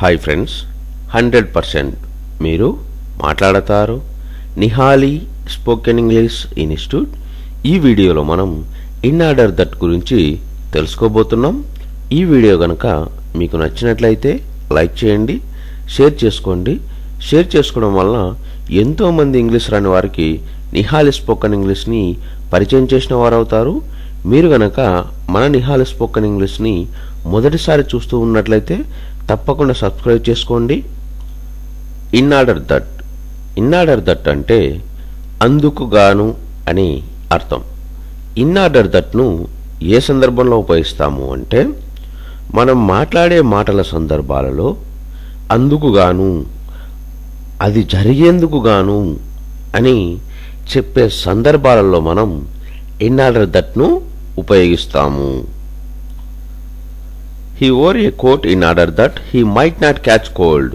Hi friends, 100% మీరు మాట్లాడతారు. Nihali spoken English institute. ఈ వీడియోలో మనం ఇన్ ఆర్డర్ దట్ గురించి తెలుసుకోబోతున్నాం. ఈ వీడియో కనుక మీకు నచ్చినట్లయితే లైక్ చేయండి, షేర్ చేసుకోండి. షేర్ చేసుకోవడం వలన ఎంతోమంది ఇంగ్లీష్ రాని వారికి నిహాలి స్పోకెన్ ఇంగ్లీష్ని పరిచయం చేసిన వారు అవుతారు. మీరు గనక మన నిహాలి స్పోకెన్ ఇంగ్లీష్ని మొదటిసారి చూస్తూ ఉన్నట్లయితే తప్పకుండా సబ్స్క్రైబ్ చేసుకోండి. In order that. In order that అంటే అందుకు గాను అని అర్థం. ఇన్ ఆర్డర్ దట్ను ఏ సందర్భంలో ఉపయోగిస్తాము అంటే మనం మాట్లాడే మాటల సందర్భాలలో అందుకు గాను, అది జరిగేందుకు గాను అని చెప్పే సందర్భాలలో మనం ఇన్ ఆర్డర్ దట్ను ఉపయోగిస్తాము. He wore a coat in order that he might not catch cold.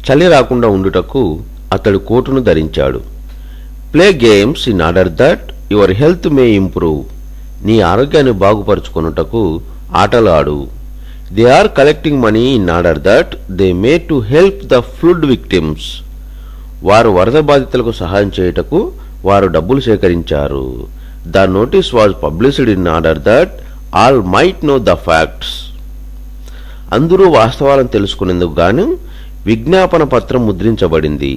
చలి రాకుండా ఉండుటకు అతడు కోటును ధరించాడు. Play games in order that your health may improve. నీ ఆరోగ్యాన్ని బాగుపరుచుకొనుటకు ఆటలు ఆడు. They are collecting money in order that they may to help the flood victims. వారు వరద బాధితులకు సహాయం చేయుటకు వారు డబ్బులు సేకరించారు. The notice was published in order that all might know the facts. అందరూ వాస్తవాలను తెలుసుకునేందుకు గాను విజ్ఞాపన పత్రం ముద్రించబడింది.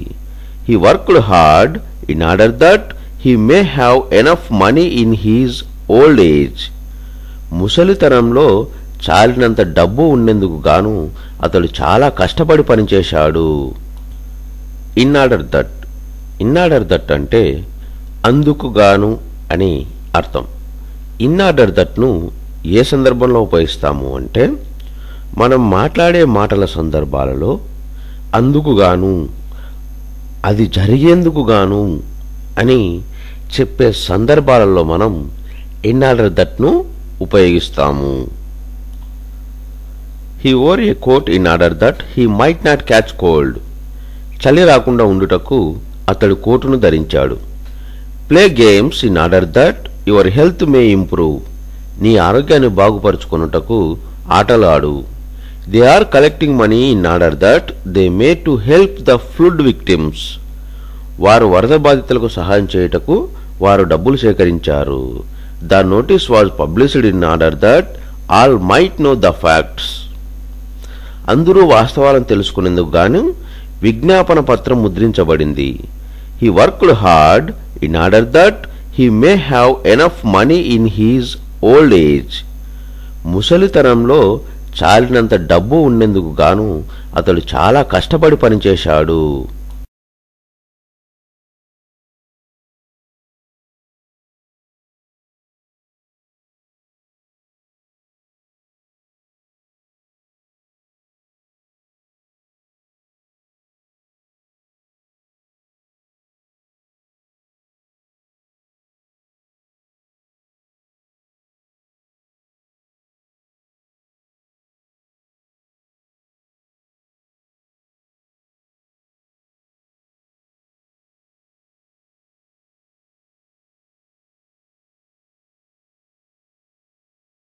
He worked hard in order that he may have enough money in his old age. ముసలితనంలో చాలినంత డబ్బు ఉండేందుకు గాను అతడు చాలా కష్టపడి పనిచేశాడు. In order that. In order that అంటే అందుకు గాను అని అర్థం. ఇన్ ఆర్డర్ దట్ను ఏ సందర్భంలో ఉపయోగిస్తాము అంటే మనం మాట్లాడే మాటల సందర్భాలలో అందుకు గాను, అది జరిగేందుకు గాను అని చెప్పే సందర్భాలలో మనం ఇన్ ఆర్డర్ దట్ను ఉపయోగిస్తాము. He wore a coat in order that he might not catch cold. చలి రాకుండా ఉండుటకు అతడు కోటును ధరించాడు. Play games in order that your health may improve. నీ ఆరోగ్యాన్ని బాగుపరుచుకొనుటకు ఆటలు ఆడు. They are collecting money in order that they may to help the flood victims. వారు వరద బాధితులకు సహాయం చేయుటకు వారు డబ్బులు సేకరించారు. The notice was published in order that all might know the facts. అందరూ వాస్తవాలను తెలుసుకునేందుకు గాను విజ్ఞాపన పత్రం ముద్రించబడింది. He worked hard in order that he may have enough money in his old age. ముసలితనంలో చాలినంత డబ్బు ఉండేందుకు గాను అతడు చాలా కష్టపడి పనిచేశాడు.